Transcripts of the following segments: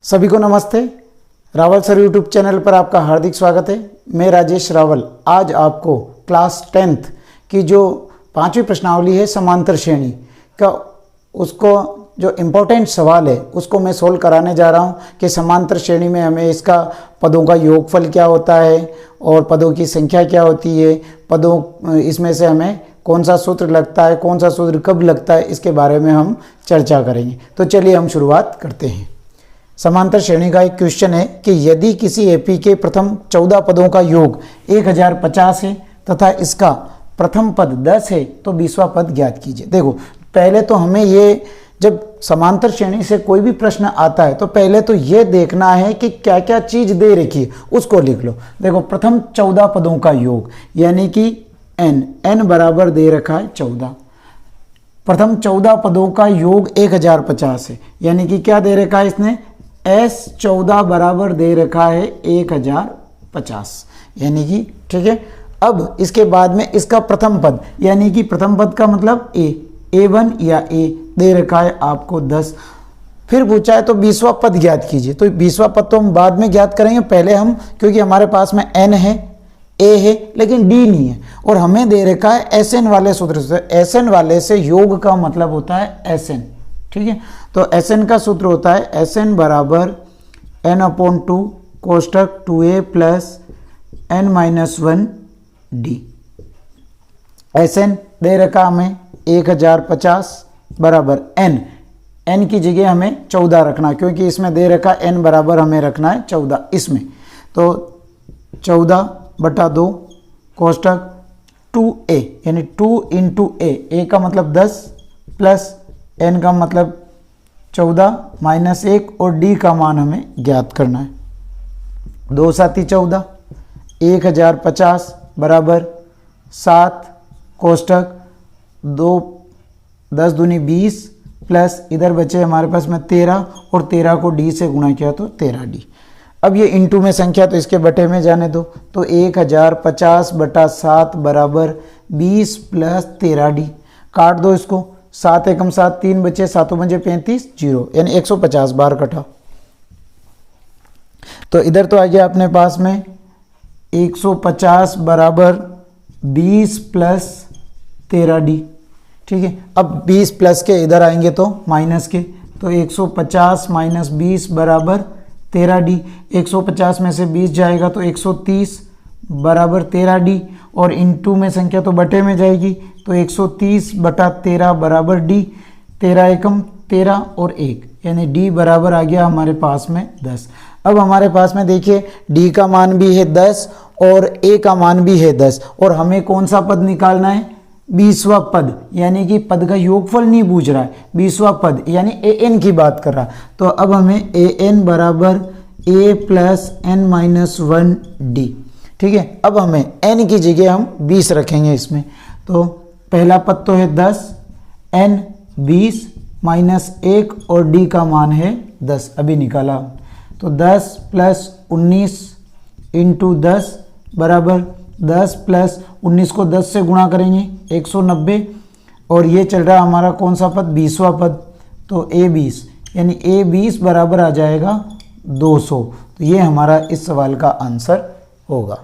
सभी को नमस्ते। रावल सर यूट्यूब चैनल पर आपका हार्दिक स्वागत है। मैं राजेश रावल आज आपको क्लास 10th की जो 5वीं प्रश्नावली है समांतर श्रेणी का उसको जो इम्पोर्टेंट सवाल है उसको मैं सोल्व कराने जा रहा हूं कि समांतर श्रेणी में हमें इसका पदों का योगफल क्या होता है और पदों की संख्या क्या होती है, पदों इसमें से हमें कौन सा सूत्र लगता है, कौन सा सूत्र कब लगता है, इसके बारे में हम चर्चा करेंगे। तो चलिए हम शुरुआत करते हैं। समांतर श्रेणी का एक क्वेश्चन है कि यदि किसी एपी के प्रथम 14 पदों का योग 1050 है तथा इसका प्रथम पद 10 है तो 20वां पद ज्ञात कीजिए। देखो पहले तो हमें ये जब समांतर श्रेणी से कोई भी प्रश्न आता है तो पहले तो ये देखना है कि क्या क्या चीज दे रखी है उसको लिख लो। देखो प्रथम 14 पदों का योग यानी कि n बराबर दे रखा है 14। प्रथम 14 पदों का योग 1050 है यानी कि क्या दे रखा है इसने S14 बराबर दे रखा है 1050 यानी कि ठीक है। अब इसके बाद में इसका प्रथम पद यानी कि प्रथम पद का मतलब A1 या A दे रखा है आपको 10। फिर पूछा है तो 20वां पद ज्ञात कीजिए। तो 20वां पद तो हम बाद में ज्ञात करेंगे, पहले हम क्योंकि हमारे पास में n है A है लेकिन D नहीं है और हमें दे रखा है Sn वाले सूत्र से। Sn वाले से योग का मतलब होता है Sn, ठीक है। तो Sn का सूत्र होता है Sn बराबर n/2 कोष्टक 2a plus n-1 d। Sn दे रखा हमें 1050 बराबर n की जगह हमें 14 रखना क्योंकि इसमें दे रखा n बराबर हमें रखना है 14 इसमें। तो 14/2 कोष्टक 2a यानी 2 इंटू a का मतलब 10 प्लस n का मतलब 14 माइनस 1 और d का मान हमें ज्ञात करना है। 2 7 14 1050 बराबर 7 कोष्टक 2 10 दूनी 20 प्लस इधर बचे हमारे पास में 13 और 13 को d से गुणा किया तो 13d। अब ये इंटू में संख्या तो इसके बटे में जाने दो। तो 1050 बटा 7 बराबर 20 प्लस 13d। काट दो इसको, 7 एकम 7 3 बचे, 7 बचे 35 0 यानी 150 बार कटा। तो इधर तो आ गया अपने पास में 150 बराबर 20 प्लस 13d, ठीक है। अब 20 प्लस के इधर आएंगे तो माइनस के, तो 150 माइनस 20 बराबर 13d। 150 में से 20 जाएगा तो 130 बराबर 13d और इंटू में संख्या तो बटे में जाएगी तो 130 बटा 13 बराबर d। 13 एकम 13 और 1 यानी d बराबर आ गया हमारे पास में 10। अब हमारे पास में देखिए d का मान भी है 10 और a का मान भी है 10 और हमें कौन सा पद निकालना है, 20वां पद यानी कि पद का योगफल नहीं पूछ रहा है, 20वां पद यानी an की बात कर रहा। तो अब हमें an बराबर a प्लस n-1 d, ठीक है। अब हमें n की जगह हम 20 रखेंगे इसमें। तो पहला पद तो है 10, n 20 माइनस 1 और d का मान है 10 अभी निकाला। तो 10 प्लस 19 इंटू 10 बराबर 10 प्लस 19 को 10 से गुणा करेंगे 190 और ये चल रहा हमारा कौन सा पद, 20वां पद। तो a20 यानी a20 बराबर आ जाएगा 200। तो ये हमारा इस सवाल का आंसर होगा।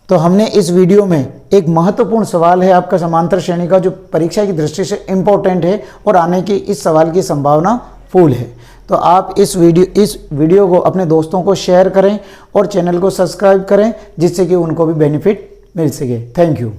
तो हमने इस वीडियो में एक महत्वपूर्ण सवाल है आपका समांतर श्रेणी का जो परीक्षा की दृष्टि से इम्पोर्टेंट है और आने की इस सवाल की संभावना फुल है। तो आप इस वीडियो को अपने दोस्तों को शेयर करें और चैनल को सब्सक्राइब करें जिससे कि उनको भी बेनिफिट मिल सके। Thank you.